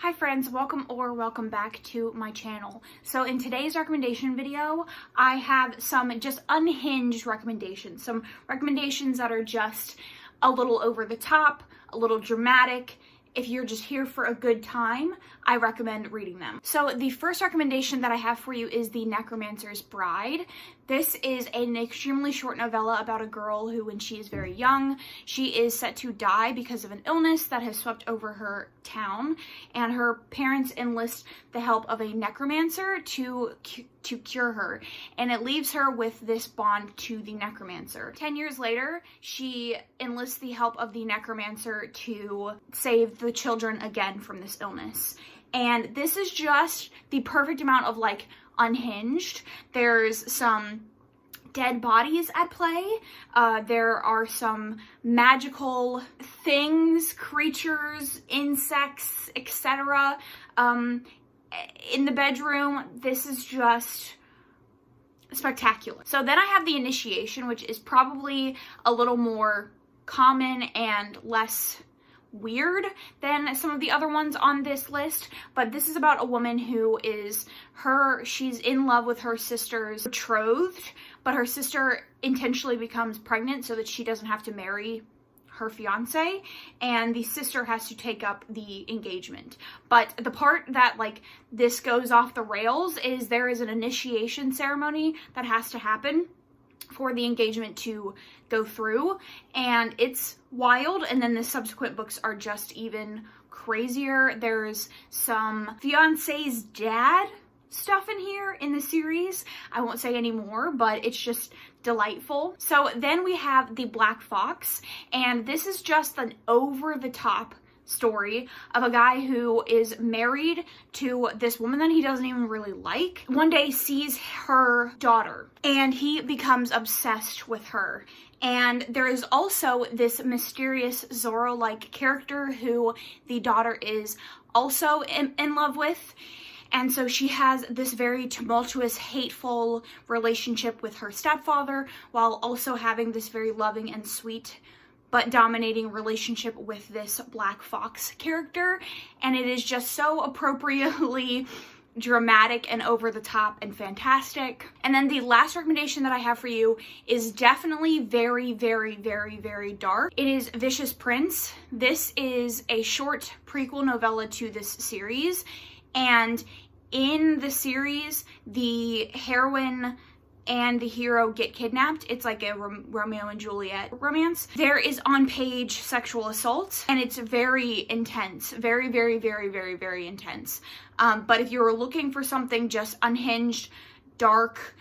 Hi friends, welcome back to my channel. So in today's recommendation video, I have some just unhinged recommendations. Some recommendations that are just a little over the top, a little dramatic. If you're just here for a good time, I recommend reading them. So the first recommendation that I have for you is the Necromancers Bride. This is an extremely short novella about a girl who, when she is very young, she is set to die because of an illness that has swept over her town, and her parents enlist the help of a necromancer to cure her, and it leaves her with this bond to the necromancer. 10 years later, she enlists the help of the necromancer to save the children again from this illness. And this is just the perfect amount of like unhinged. There's some dead bodies at play. There are some magical things, creatures, insects, etc. In the bedroom. This is just spectacular. So then I have the initiation, which is probably a little more common and less weird than some of the other ones on this list, but this is about a woman who she's in love with her sister's betrothed, but her sister intentionally becomes pregnant so that she doesn't have to marry her fiance, and the sister has to take up the engagement. But the part that like this goes off the rails is there is an initiation ceremony that has to happen for the engagement to go through, and it's wild. And then the subsequent books are just even crazier. There's some fiance's dad stuff in here in the series. I won't say any more, but it's just delightful. So then we have The Black Fox, and this is just an over-the-top story of a guy who is married to this woman that he doesn't even really like. One day sees her daughter and he becomes obsessed with her. And there is also this mysterious Zorro-like character who the daughter is also in love with. And so she has this very tumultuous, hateful relationship with her stepfather, while also having this very loving and sweet but dominating relationship with this Black Fox character. And it is just so appropriately dramatic and over the top and fantastic. And then the last recommendation that I have for you is definitely very, very, very, very dark. It is Vicious Prince. This is a short prequel novella to this series, and in the series, the heroine and the hero get kidnapped. It's like a Romeo and Juliet romance. There is on-page sexual assault, and it's very intense. Very, very, very, very, very intense. But if you're looking for something just unhinged, dark,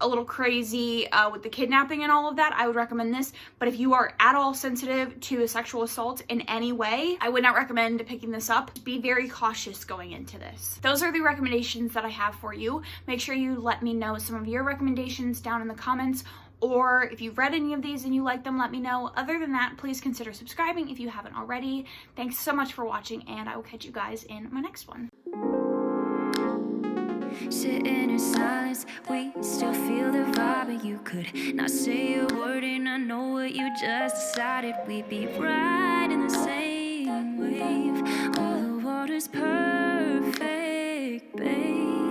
a little crazy with the kidnapping and all of that, I would recommend this. But if you are at all sensitive to sexual assault in any way, I would not recommend picking this up. Be very cautious going into this. Those are the recommendations that I have for you. Make sure you let me know some of your recommendations down in the comments, or if you've read any of these and you like them, let me know. Other than that, please consider subscribing if you haven't already. Thanks so much for watching, and I will catch you guys in my next one. Sitting in silence, we still feel the vibe, but you could not say a word, and I know what you just decided. We'd be right in the same wave. All the water's perfect, babe.